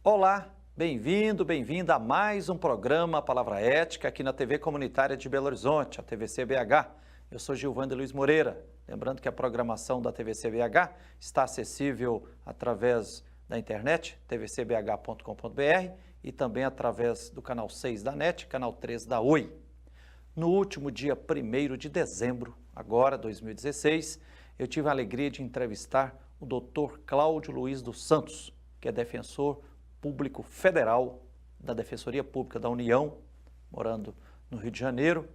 Olá, bem-vindo, bem-vinda a mais um programa Palavra Ética aqui na TV Comunitária de Belo Horizonte, a TVC BH. Eu sou Gilvander Luiz Moreira. Lembrando que a programação da TVC BH está acessível através da internet, tvcbh.com.br, e também através do canal 6 da NET, canal 3 da Oi. No último dia 1º de dezembro, agora 2016, eu tive a alegria de entrevistar o Dr. Cláudio Luiz dos Santos, que é defensor público federal da Defensoria Pública da União, morando no Rio de Janeiro,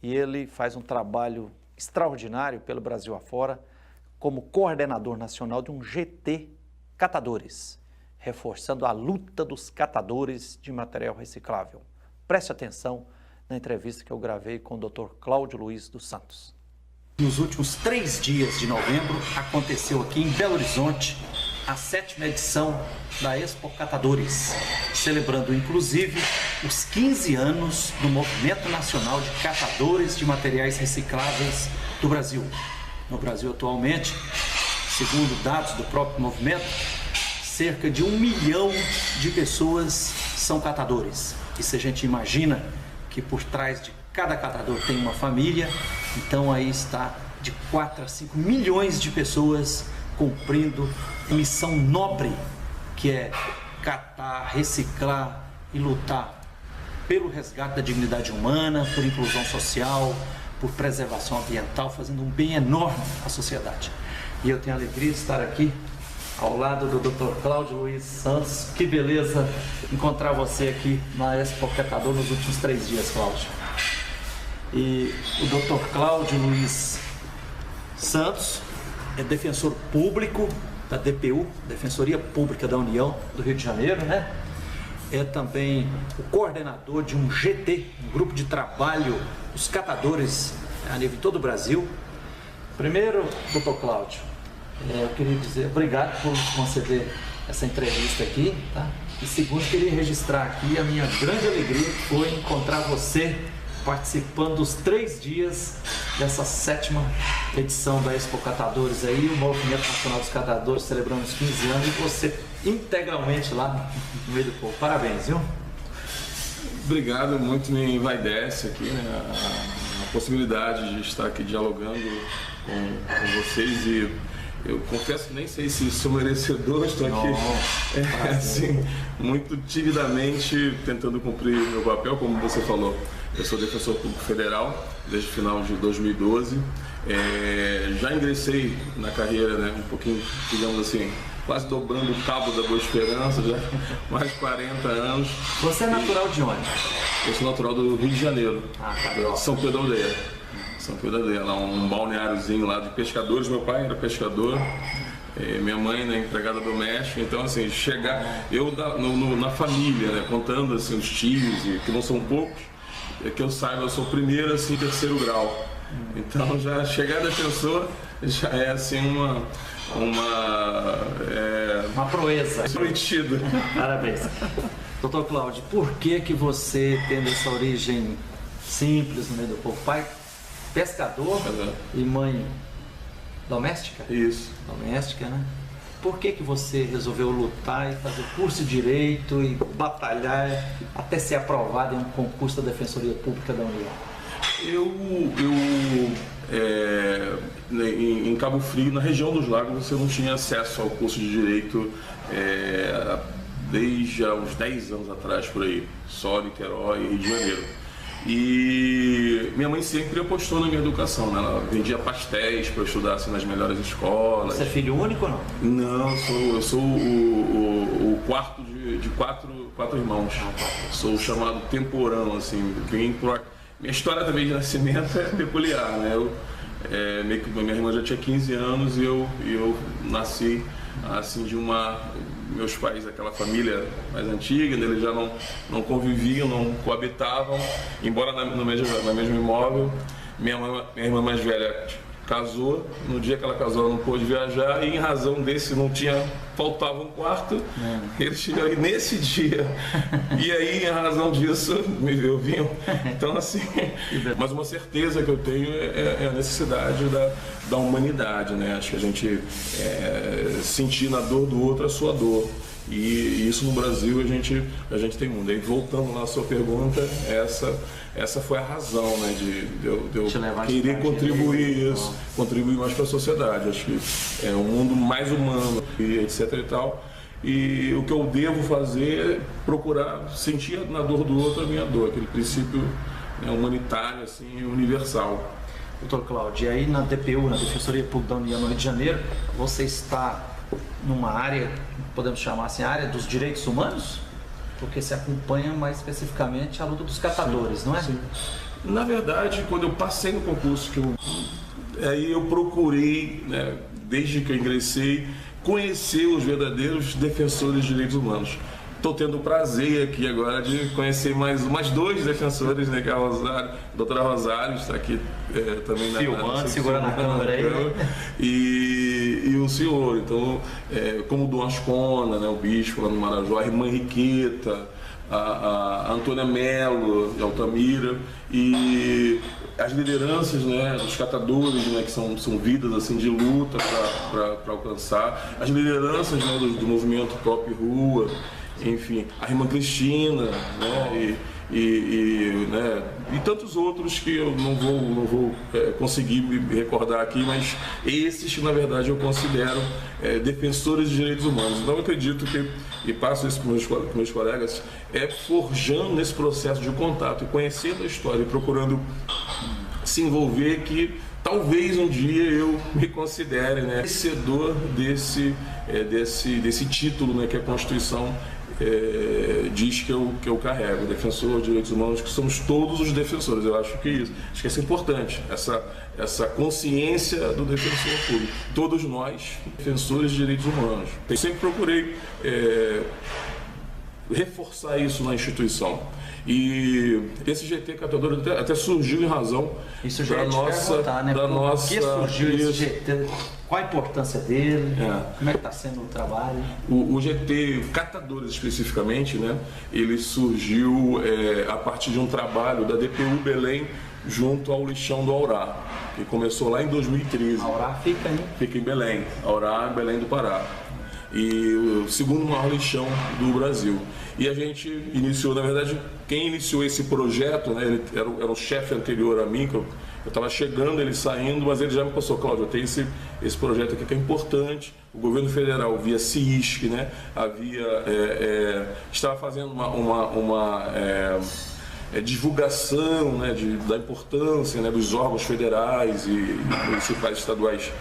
e ele faz um trabalho extraordinário pelo Brasil afora como coordenador nacional de um GT Catadores, reforçando a luta dos catadores de material reciclável. Preste atenção na entrevista que eu gravei com o Dr. Cláudio Luiz dos Santos. Nos últimos 3 dias de novembro, aconteceu aqui em Belo Horizonte a 7ª edição da Expo Catadores, celebrando inclusive os 15 anos do Movimento Nacional de Catadores de Materiais Recicláveis do Brasil. No Brasil atualmente, segundo dados do próprio movimento, cerca de 1 milhão de pessoas são catadores. E se a gente imagina que por trás de cada catador tem uma família, então aí está de 4 a 5 milhões de pessoas cumprindo a missão nobre, que é catar, reciclar e lutar pelo resgate da dignidade humana, por inclusão social, por preservação ambiental, fazendo um bem enorme à sociedade. E eu tenho a alegria de estar aqui ao lado do Dr. Cláudio Luiz Santos. Que beleza encontrar você aqui na Expo Catador nos últimos 3 dias, Cláudio. E o Dr. Cláudio Luiz Santos é defensor público da DPU, Defensoria Pública da União do Rio de Janeiro, né? É também o coordenador de um GT, um grupo de trabalho, os catadores a nível de todo o Brasil. Primeiro, Dr. Cláudio, eu queria dizer obrigado por nos conceder essa entrevista aqui, tá? E segundo, queria registrar aqui a minha grande alegria que foi encontrar você participando dos 3 dias dessa 7ª edição da Expo Catadores aí, o Movimento Nacional dos Catadores celebrando os 15 anos, e você integralmente lá no meio do povo. Parabéns, viu? Obrigado, muito me envaidece aqui, né, a possibilidade de estar aqui dialogando com vocês, e eu confesso que nem sei se sou merecedor, estou aqui assim, muito timidamente tentando cumprir meu papel, como você falou. Eu sou defensor público federal desde o final de 2012. Já ingressei na carreira, né, um pouquinho, digamos assim, quase dobrando o cabo da Boa Esperança, já mais de 40 anos. Você é natural de onde? Eu sou natural do Rio de Janeiro, São Pedro da Aldeia. São Pedro da Aldeia, lá um balneáriozinho lá de pescadores. Meu pai era pescador, minha mãe, né, empregada doméstica. Então, assim, chegar, eu na família, né, contando assim, os tios, e que não são poucos, que eu saiba, eu sou primeiro, assim, 3º grau. Então, já chegar defensor já é assim uma proeza. Prometido. Parabéns. Doutor Cláudio, por que você, tendo essa origem simples no meio do povo, pai pescador e mãe doméstica? Isso. Doméstica, né? Por que você resolveu lutar e fazer curso de Direito e batalhar até ser aprovado em um concurso da Defensoria Pública da União? Em Cabo Frio, na região dos Lagos, você não tinha acesso ao curso de Direito desde há uns 10 anos atrás, por aí, só Niterói e Rio de Janeiro. E minha mãe sempre apostou na minha educação, né? Ela vendia pastéis para eu estudar assim, nas melhores escolas. Você é filho único ou não? Não, eu sou o quarto de quatro irmãos. Sou o chamado temporão, assim. Minha história também de nascimento é peculiar, né? Minha irmã já tinha 15 anos e eu nasci assim de meus pais, aquela família mais antiga, eles já não conviviam, não coabitavam, embora no mesmo imóvel. Minha irmã mais velha casou, no dia que ela casou ela não pôde viajar, e em razão desse faltava um quarto, eles chegaram aí nesse dia, e aí em razão disso eu vim. Então assim, mas uma certeza que eu tenho é a necessidade da humanidade, né? Acho que a gente sentir na dor do outro a sua dor. E isso no Brasil a gente tem muito. E voltando lá à sua pergunta, essa foi a razão, né, de eu querer contribuir mais para a sociedade. Acho que é um mundo mais humano, e etc e tal. E o que eu devo fazer é procurar sentir na dor do outro a minha dor, aquele princípio, né, humanitário, assim, universal. Doutor Cláudio, e aí na DPU, na Defensoria Pública da União no Rio de Janeiro, você está numa área, podemos chamar assim, a área dos direitos humanos? Porque se acompanha mais especificamente a luta dos catadores, sim, não é? Sim. Na verdade, quando eu passei no concurso, aí eu procurei, né, desde que eu ingressei, conhecer os verdadeiros defensores de direitos humanos. Estou tendo o prazer aqui agora de conhecer mais dois defensores, né, que é a doutora Rosário, está aqui também filmando, segurando a câmera aí. E o senhor, então, como o Dom Ascona, né, o bispo lá no Marajó, a irmã Henriqueta, a Antônia Melo, de Altamira, e as lideranças, né, dos catadores, né, que são vidas assim, de luta para alcançar, as lideranças, né, do movimento Top Rua, enfim, a irmã Cristina, né, e tantos outros que eu não vou conseguir me recordar aqui, mas esses que na verdade eu considero defensores de direitos humanos. Então eu acredito que, e passo isso para os meus colegas, forjando esse processo de contato e conhecendo a história e procurando se envolver, que talvez um dia eu me considere, né, vencedor desse título, né, que a Constituição diz que eu carrego, defensor de direitos humanos, que somos todos os defensores. Eu acho que isso é importante, essa consciência do defensor público. Todos nós, defensores de direitos humanos. Eu sempre procurei reforçar isso na instituição. E esse GT Catador até surgiu em razão da nossa... Por que surgiu esse GT? Qual a importância dele? Como é que está sendo o trabalho? O GT Catadores, especificamente, né, ele surgiu a partir de um trabalho da DPU Belém junto ao lixão do Aurá, que começou lá em 2013. Aurá fica em Belém. Aurá, Belém do Pará. E o segundo maior lixão do Brasil. E a gente iniciou, na verdade, quem iniciou esse projeto, né, ele era o chefe anterior a mim, que eu estava chegando, ele saindo, mas ele já me passou: Cláudio, eu tenho esse projeto aqui que é importante. O governo federal, via CISC, né, estava fazendo uma divulgação, né, da importância, né, dos órgãos federais e municipais estaduais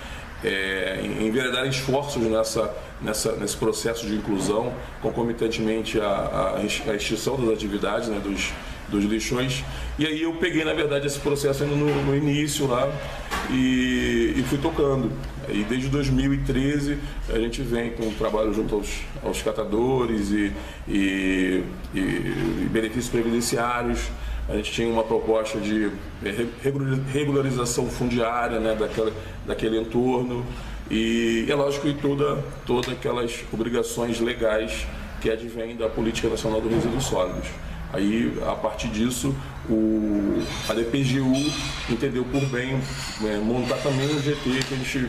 enveredarem esforços nesse processo de inclusão, concomitantemente à extinção das atividades, né, dos lixões. E aí eu peguei, na verdade, esse processo ainda no início lá e fui tocando. E desde 2013 a gente vem com um trabalho junto aos catadores e benefícios previdenciários. A gente tinha uma proposta de regularização fundiária, né, daquele entorno, e é lógico que todas aquelas obrigações legais que advêm da Política Nacional dos Resíduos Sólidos. Aí, a partir disso, a DPGU entendeu por bem montar também um GT que a gente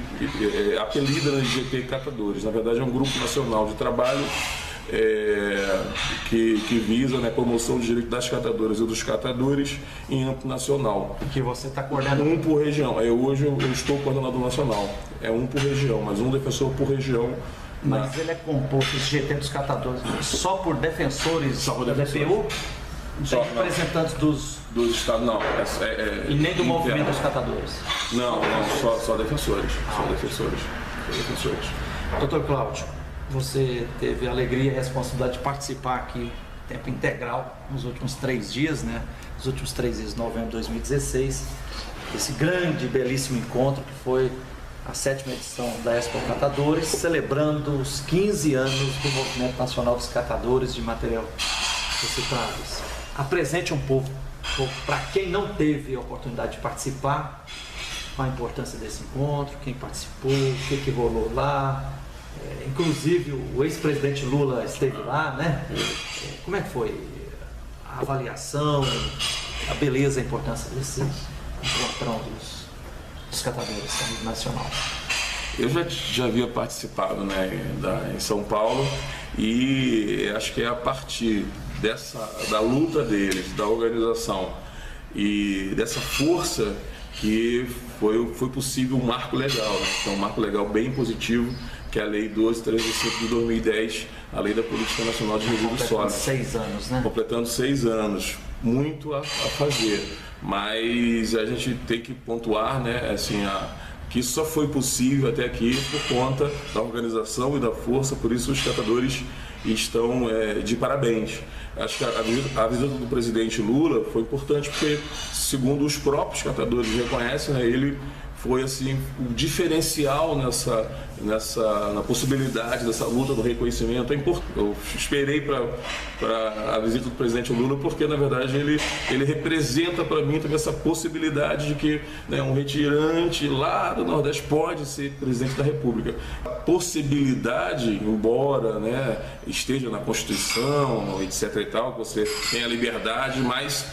apelida de GT Catadores. Na verdade, é um grupo nacional de trabalho que visa, né, a promoção do direito das catadoras e dos catadores em âmbito nacional. Que você está coordenando? Um por região. Hoje eu estou coordenador nacional. É um por região, mas um defensor por região. Mas ele é composto, esse GT dos catadores, só por defensores da DPU? Não tem representantes dos estados, não. E nem do movimento dos catadores? Não, só defensores. Só defensores. Doutor Cláudio, você teve a alegria e a responsabilidade de participar aqui, tempo integral, nos últimos 3 dias, né? Nos últimos 3 dias de novembro de 2016, esse grande, belíssimo encontro que foi a 7ª edição da Expo Catadores, celebrando os 15 anos do Movimento Nacional dos Catadores de Material Recicláveis. Apresente um pouco para quem não teve a oportunidade de participar, qual a importância desse encontro, quem participou, o que rolou lá. Inclusive o ex-presidente Lula esteve lá, né? Como é que foi a avaliação, a beleza, a importância desse encontrão dos catadores a nível nacional? Eu já havia participado, né, em São Paulo, E acho que é a partir da luta deles, da organização e dessa força que foi possível um marco legal, né? Então, um marco legal bem positivo, que é a Lei 12.305 de 2010, a Lei da Política Nacional de Resíduos Sólidos. 6 anos, né? Completando 6 anos, muito a fazer, mas a gente tem que pontuar, né, assim, que isso só foi possível até aqui por conta da organização e da força, por isso os catadores estão de parabéns. Acho que a visita do presidente Lula foi importante porque, segundo os próprios catadores reconhecem, né, ele foi assim o diferencial na possibilidade dessa luta do reconhecimento. Eu esperei para a visita do presidente Lula porque, na verdade, ele representa para mim também essa possibilidade de que, né, um retirante lá do Nordeste pode ser presidente da República. A possibilidade, embora, né, esteja na Constituição, etc. e tal, você tem a liberdade, mas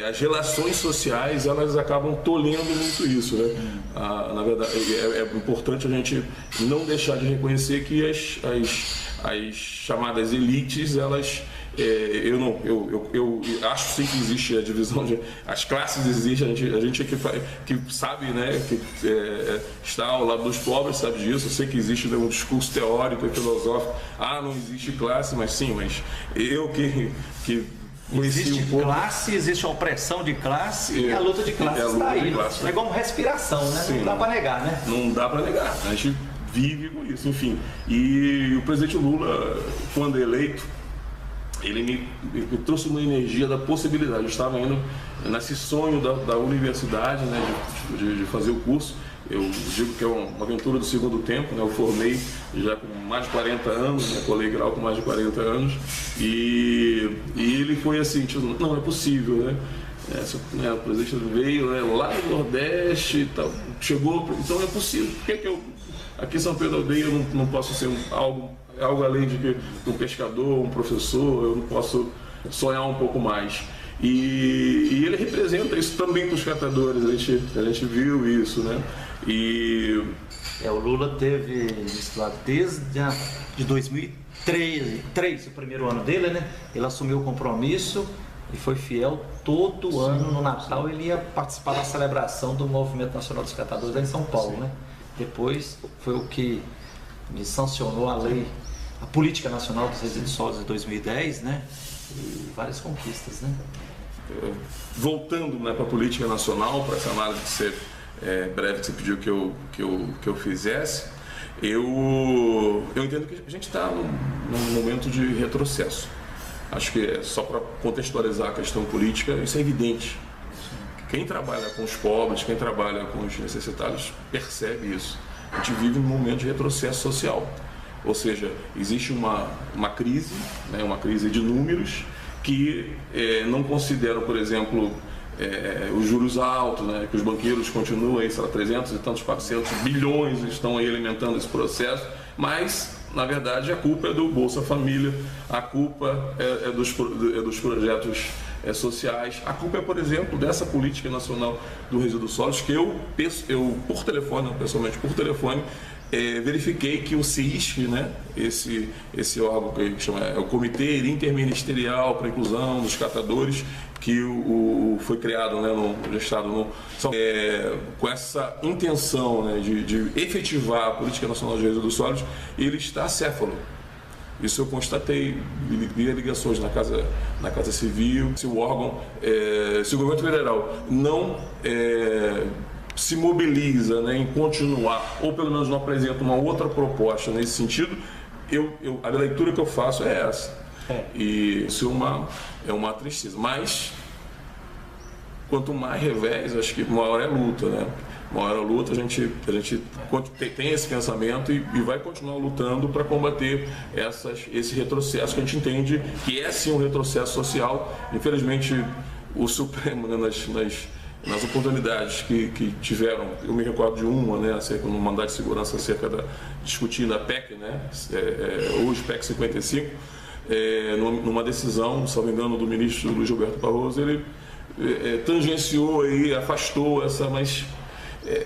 as relações sociais, elas acabam tolhendo muito isso, né? Na verdade, é importante a gente não deixar de reconhecer que as chamadas elites, elas eu acho sim que existe a divisão as classes existem, a gente que sabe, né, que está ao lado dos pobres sabe disso. Eu sei que existe, né, um discurso teórico e filosófico, não existe classe, mas eu que existe classe, existe a opressão de classe e a luta de classe está aí. É como respiração, né? Sim, não dá para negar, né? Não dá para negar, a gente vive com isso, enfim. E o presidente Lula, quando eleito, ele me trouxe uma energia da possibilidade. Eu estava indo nesse sonho da universidade, né, de fazer o curso. Eu digo que é uma aventura do segundo tempo, né? Eu formei já com mais de 40 anos, né? Colei grau com mais de 40 anos, e ele foi assim, tipo, não é possível, né? O presidente veio, né, lá do Nordeste e tal, chegou, então é possível. Por que eu, aqui em São Pedro da Aldeia, eu não posso ser algo além de um pescador, um professor? Eu não posso sonhar um pouco mais? E ele representa isso também para os catadores, a gente viu isso, né? O Lula teve isso lá desde de 2003, o primeiro ano dele, né? Ele assumiu o compromisso e foi fiel todo ano no Natal. Ele ia participar da celebração do Movimento Nacional dos Catadores lá em São Paulo, né? Depois foi o que sancionou a lei, a Política Nacional dos Resíduos Sólidos de 2010, né? E várias conquistas, né? Voltando, né, para a política nacional, para essa análise que você breve que você pediu que eu fizesse, eu entendo que a gente está num momento de retrocesso. Acho que só para contextualizar a questão política, isso é evidente. Quem trabalha com os pobres, quem trabalha com os necessitados, percebe isso. A gente vive num momento de retrocesso social. Ou seja, existe uma crise, né, uma crise de números que não consideram, por exemplo, os juros altos, né, que os banqueiros continuam aí, 300 e tantos, 400 bilhões estão aí alimentando esse processo, mas, na verdade, a culpa é do Bolsa Família, a culpa é dos projetos sociais, a culpa é, por exemplo, dessa política nacional do resíduo sólidos, que eu por telefone, pessoalmente por telefone, verifiquei que o CISC, né, esse órgão que chama o Comitê Interministerial para a Inclusão dos Catadores, que foi criado, né, no Estado, com essa intenção, né, de efetivar a Política Nacional de Resíduos Sólidos, ele está acéfalo. Isso eu constatei, via ligações na Casa Civil. Se o órgão, se o governo federal não se mobiliza, né, em continuar, ou pelo menos não apresenta uma outra proposta nesse sentido, a leitura que eu faço é essa. E isso é uma tristeza. Mas, quanto mais revés, acho que maior é a luta, né? Maior a luta, a gente tem esse pensamento e vai continuar lutando para combater esse retrocesso que a gente entende que é sim um retrocesso social. Infelizmente, o Supremo, né, nas oportunidades que tiveram, eu me recordo de uma, né, acerca no mandato de segurança discutindo a PEC, né, hoje PEC 55, numa decisão, se não me engano, do ministro Luiz Roberto Barroso, ele tangenciou aí, afastou essa, mas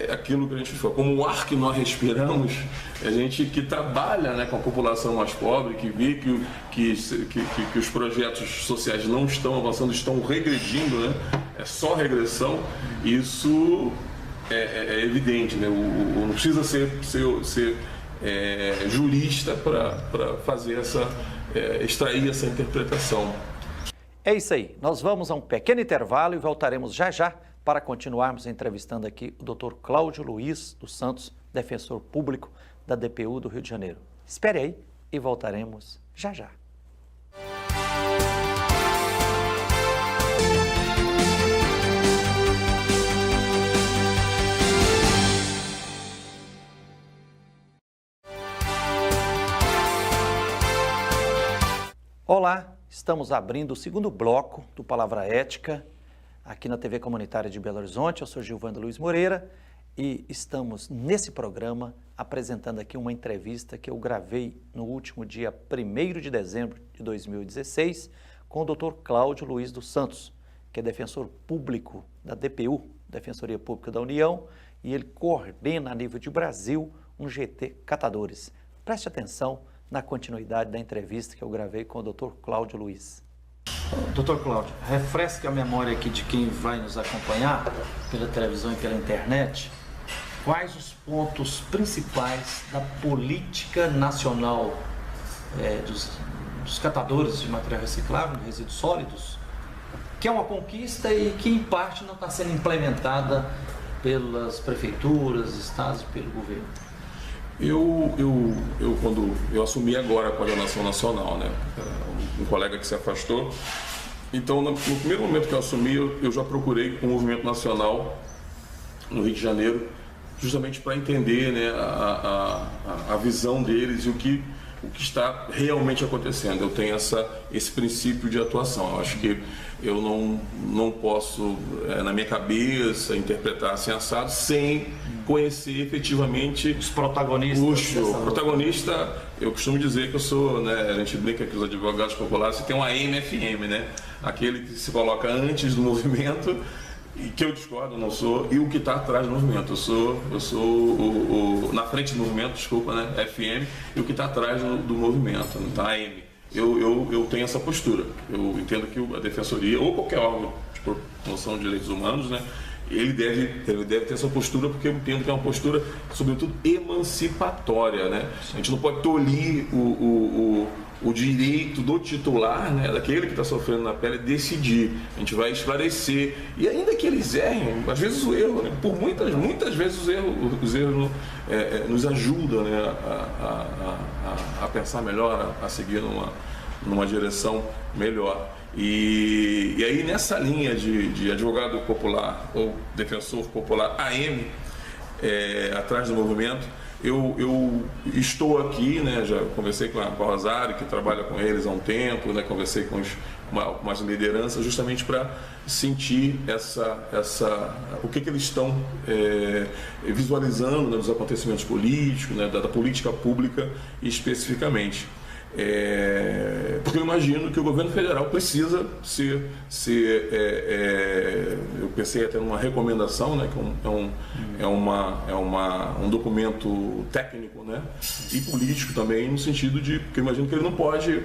aquilo que a gente fala, como o ar que nós respiramos, a gente que trabalha, né, com a população mais pobre, que vê que os projetos sociais não estão avançando, estão regredindo, né, é só regressão, isso é evidente, né, não precisa ser jurista para fazer extrair essa interpretação. É isso aí, nós vamos a um pequeno intervalo e voltaremos já já para continuarmos entrevistando aqui o Dr. Cláudio Luiz dos Santos, defensor público da DPU do Rio de Janeiro. Espere aí e voltaremos já já. Olá, estamos abrindo o segundo bloco do Palavra Ética aqui na TV Comunitária de Belo Horizonte. Eu sou Gilvando Luiz Moreira e estamos nesse programa apresentando aqui uma entrevista que eu gravei no último dia 1º de dezembro de 2016 com o Dr. Cláudio Luiz dos Santos, que é defensor público da DPU, Defensoria Pública da União, e ele coordena a nível de Brasil um GT Catadores. Preste atenção na continuidade da entrevista que eu gravei com o Dr. Cláudio Luiz. Doutor Cláudio, refresque a memória aqui de quem vai nos acompanhar pela televisão e pela internet. Quais os pontos principais da política nacional dos catadores de material reciclável, de resíduos sólidos, que é uma conquista e que em parte não está sendo implementada pelas prefeituras, estados e pelo governo? Quando eu assumi agora a coordenação nacional, né, um colega que se afastou, então no primeiro momento que eu assumi, eu já procurei o movimento nacional no Rio de Janeiro, justamente para entender, né, a visão deles e o que está realmente acontecendo. Eu tenho esse princípio de atuação. Eu acho que eu não posso, na minha cabeça, interpretar assim assado sem conhecer efetivamente os protagonistas. O protagonista, eu costumo dizer que eu sou, né, a gente brinca que os advogados populares tem uma MFM, né? Aquele que se coloca antes do movimento, e que eu discordo, não sou, e o que está atrás do movimento. Eu sou na frente do movimento, desculpa, né, FM, e o que está atrás do movimento, tá, AM. Eu tenho essa postura. Eu entendo que a Defensoria, ou qualquer órgão de promoção de direitos humanos, né, ele deve ter essa postura, porque eu entendo que é uma postura, sobretudo, emancipatória, né? A gente não pode tolir o direito do titular, né, daquele que está sofrendo na pele, decidir. A gente vai esclarecer. E ainda que eles errem, às vezes o erro, né, por muitas vezes os erros nos ajudam, né, a pensar melhor, a seguir numa direção melhor. E aí nessa linha de advogado popular ou defensor popular AM, atrás do movimento, eu estou aqui, né, já conversei com a Rosário, que trabalha com eles há um tempo, né, conversei com umas lideranças justamente para sentir o que eles estão visualizando, né, dos acontecimentos políticos, né, da política pública especificamente. Porque eu imagino que o governo federal precisa ser eu pensei até numa recomendação, né, que é um documento técnico, né, e político também, no sentido de que eu imagino que ele não pode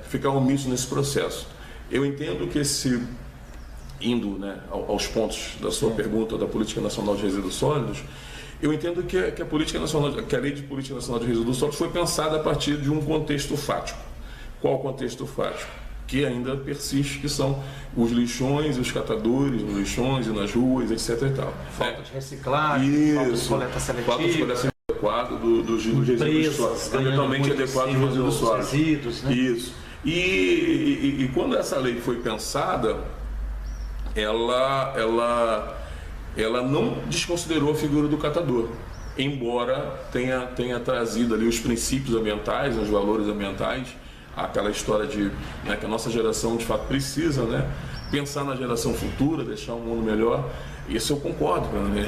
ficar omisso nesse processo. Eu entendo que indo, né, aos pontos da sua pergunta da Política Nacional de Resíduos Sólidos, eu entendo que a Lei de Política Nacional de Resíduos Sólidos foi pensada a partir de um contexto fático. Qual contexto fático? Que ainda persiste, que são os lixões, os catadores nos lixões e nas ruas, etc. E tal. Falta de reciclagem, falta de coleta seletiva. Falta de coleta adequada dos resíduos sólidos. Ambientalmente adequado dos resíduos sólidos. Né? Isso. E quando essa lei foi pensada, ela não desconsiderou a figura do catador, embora tenha trazido ali os princípios ambientais, os valores ambientais, aquela história de, né, que a nossa geração de fato precisa, né, pensar na geração futura, deixar um mundo melhor. Isso eu concordo, né?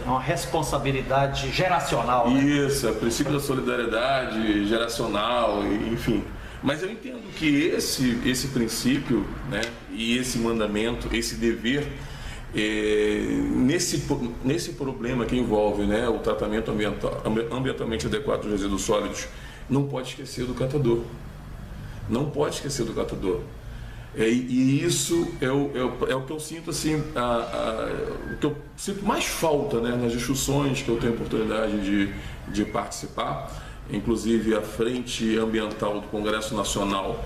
Uma responsabilidade geracional. Né? Isso, o princípio da solidariedade geracional, enfim. Mas eu entendo que esse princípio, né, e esse mandamento, esse dever, Nesse problema que envolve, né, o tratamento ambientalmente adequado dos resíduos sólidos, não pode esquecer do catador. Não pode esquecer do catador. E isso é o que eu sinto assim, o que eu sinto mais falta, né, nas discussões que eu tenho oportunidade de participar. Inclusive a Frente Ambiental do Congresso Nacional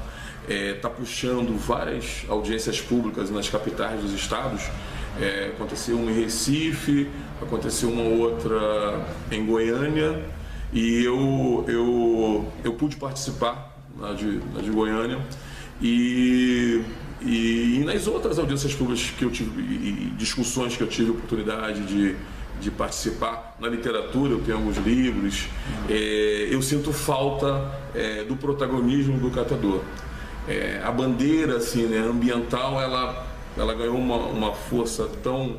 está puxando várias audiências públicas nas capitais dos estados. Aconteceu uma em Recife, aconteceu uma outra em Goiânia, e eu pude participar na de Goiânia, e nas outras audiências públicas que eu tive, e discussões que eu tive a oportunidade de participar. Na literatura, eu tenho alguns livros, eu sinto falta do protagonismo do catador. A bandeira assim, né, ambiental, ela ganhou uma força tão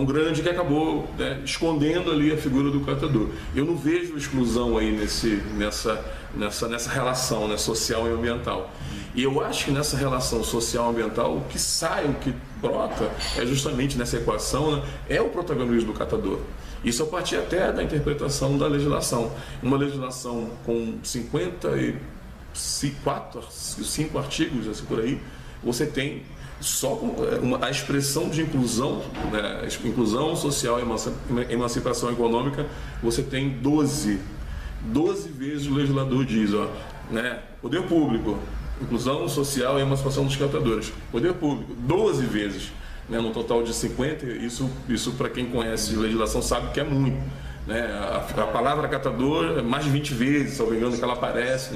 grande que acabou, né, escondendo ali a figura do catador. Eu não vejo exclusão aí nessa relação, né, social e ambiental. E eu acho que nessa relação social e ambiental, o que sai, o que brota, é justamente nessa equação, né, é o protagonismo do catador. Isso a partir até da interpretação da legislação. Uma legislação com 5 artigos, assim por aí, você tem só a expressão de inclusão, né, inclusão social e emancipação econômica, você tem 12 vezes o legislador diz, né, poder público, inclusão social e emancipação dos catadores, poder público, 12 vezes, né, no total de 50, isso para quem conhece legislação sabe que é muito, né, a palavra catador é mais de 20 vezes, se não me engano, que ela aparece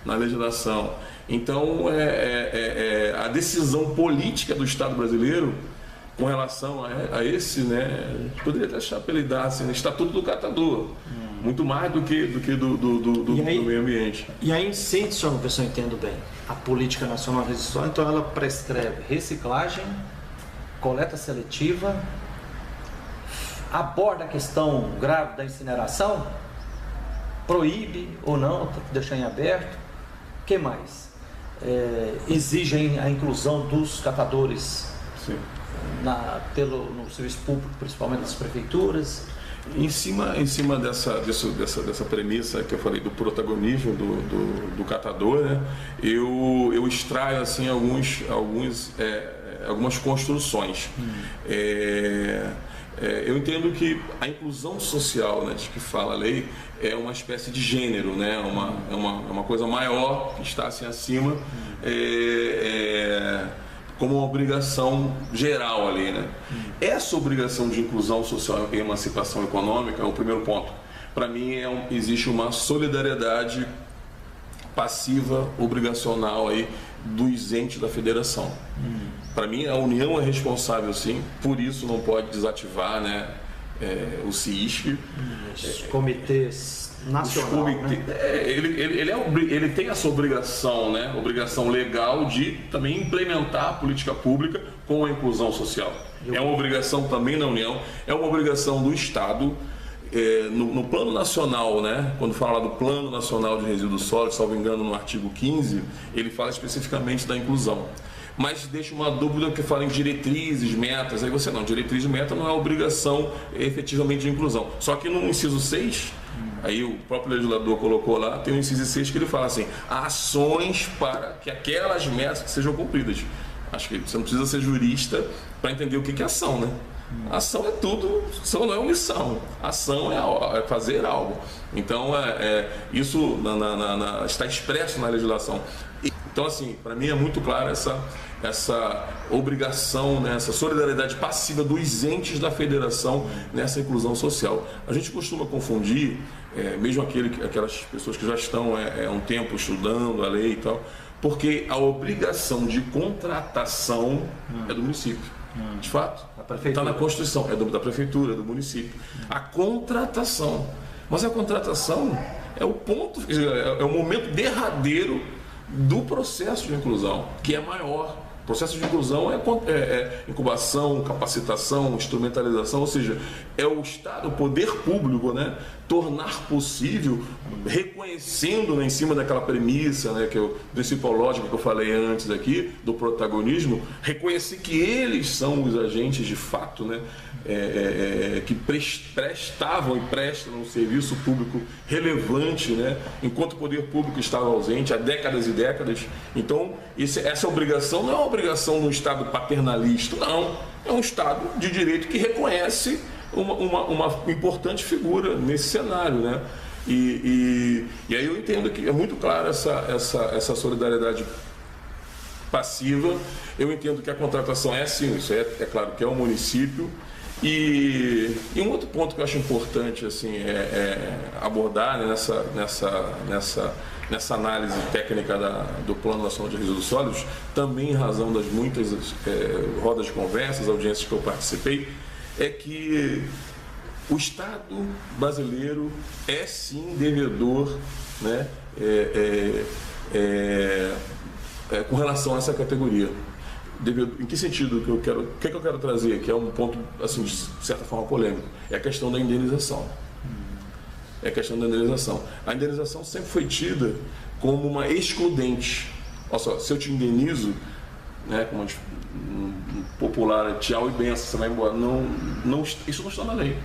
na legislação. Então, a decisão política do Estado brasileiro com relação a esse, né, poderia até apelidar assim, Estatuto do Catador, muito mais do que do meio ambiente. E aí, em síntese, só ver se eu entendo bem, a Política Nacional de Resíduos Sólidos, então ela prescreve reciclagem, coleta seletiva, aborda a questão grave da incineração, proíbe ou não, deixa em aberto. O que mais? Exigem a inclusão dos catadores no serviço público, principalmente das prefeituras. Em cima dessa premissa que eu falei do protagonismo do catador, né, eu extraio assim, algumas construções. Eu entendo que a inclusão social, né, de que fala a lei, é uma espécie de gênero, né, uma coisa maior que está assim acima, como uma obrigação geral ali, né? Essa obrigação de inclusão social e emancipação econômica é o primeiro ponto. Para mim, existe uma solidariedade passiva, obrigacional aí dos entes da federação. Para mim, a União é responsável, sim, por isso não pode desativar, né, o CISC. Os comitês nacionais. Ele tem essa obrigação, né, obrigação legal de também implementar a política pública com a inclusão social. É uma obrigação também da União, é uma obrigação do Estado. No plano nacional, né, quando fala do Plano Nacional de Resíduos Sólidos, salvo engano, no artigo 15, ele fala especificamente da inclusão. Mas deixa uma dúvida que fala em diretrizes, metas, aí você não, diretriz e meta não é obrigação efetivamente de inclusão. Só que no inciso 6, aí o próprio legislador colocou lá, tem o inciso 6 que ele fala assim, ações para que aquelas metas sejam cumpridas. Acho que você não precisa ser jurista para entender o que é ação, né? Ação é tudo, ação não é omissão, ação é fazer algo. Então, isso está expresso na legislação. Então, assim, para mim é muito clara essa obrigação, né, essa solidariedade passiva dos entes da federação nessa inclusão social. A gente costuma confundir, mesmo aquelas pessoas que já estão há um tempo estudando a lei e tal, porque a obrigação de contratação é do município. De fato, está na Constituição, é da prefeitura, do município. A contratação, mas a contratação é o ponto, é o momento derradeiro do processo de inclusão, que é maior, Processo de inclusão é incubação, capacitação, instrumentalização, ou seja, é o Estado, o poder público, né, tornar possível, reconhecendo, né, em cima daquela premissa, né, que é o princípio lógico que eu falei antes aqui, do protagonismo, reconhecer que eles são os agentes de fato, né, que prestavam e prestam um serviço público relevante, né, enquanto o poder público estava ausente há décadas e décadas. Então, essa obrigação não é uma obrigação de um Estado paternalista, não. É um Estado de direito que reconhece uma importante figura nesse cenário, né? E aí eu entendo que é muito clara essa solidariedade passiva. Eu entendo que a contratação é assim, isso é claro que é o município. E um outro ponto que eu acho importante assim, abordar, né, nessa análise técnica do Plano Nacional de Resíduos Sólidos, também em razão das muitas rodas de conversas, audiências que eu participei, é que o Estado brasileiro é sim devedor, né, com relação a essa categoria. Em que sentido que o que eu quero trazer, que é um ponto, assim, de certa forma polêmico, é a questão da indenização. É a questão da indenização. A indenização sempre foi tida como uma excludente. Olha só, se eu te indenizo, né, como um popular, tchau e benção, você vai embora. Isso não está na lei.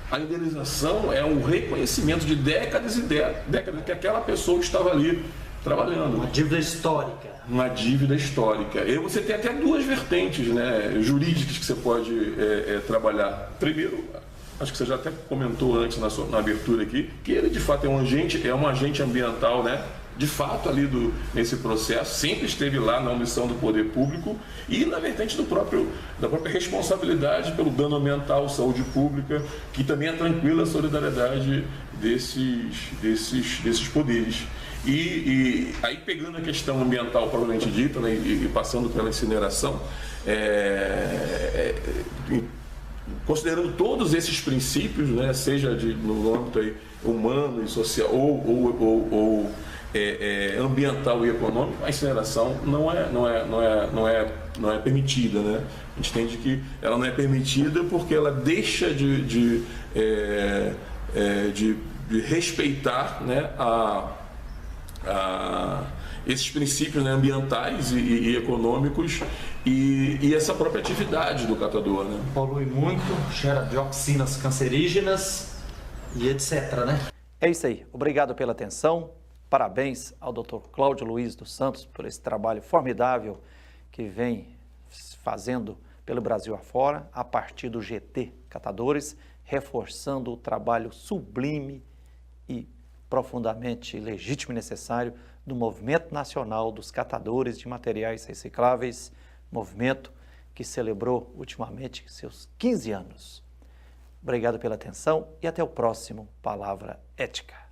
A indenização é um reconhecimento de décadas e décadas que aquela pessoa estava ali trabalhando. Uma dívida histórica. Uma dívida histórica. E você tem até duas vertentes, né, jurídicas que você pode trabalhar. Primeiro, acho que você já até comentou antes na abertura aqui, que ele de fato é um agente ambiental, né, de fato ali nesse processo, sempre esteve lá na omissão do poder público e na vertente da própria responsabilidade pelo dano ambiental, saúde pública, que também é tranquila a solidariedade desses poderes. E aí, pegando a questão ambiental propriamente dita, né, e passando pela incineração, considerando todos esses princípios, né, seja no âmbito aí humano e social ou ambiental e econômico, a incineração não é permitida, né? A gente entende que ela não é permitida porque ela deixa de respeitar, né, esses princípios, né, ambientais e econômicos e essa própria atividade do catador, né? Polui muito, gera dioxinas cancerígenas e etc, né? É isso aí. Obrigado pela atenção. Parabéns ao Dr. Cláudio Luiz dos Santos por esse trabalho formidável que vem fazendo pelo Brasil afora, a partir do GT Catadores, reforçando o trabalho sublime e profundamente legítimo e necessário do Movimento Nacional dos Catadores de Materiais Recicláveis, movimento que celebrou ultimamente seus 15 anos. Obrigado pela atenção e até o próximo Palavra Ética.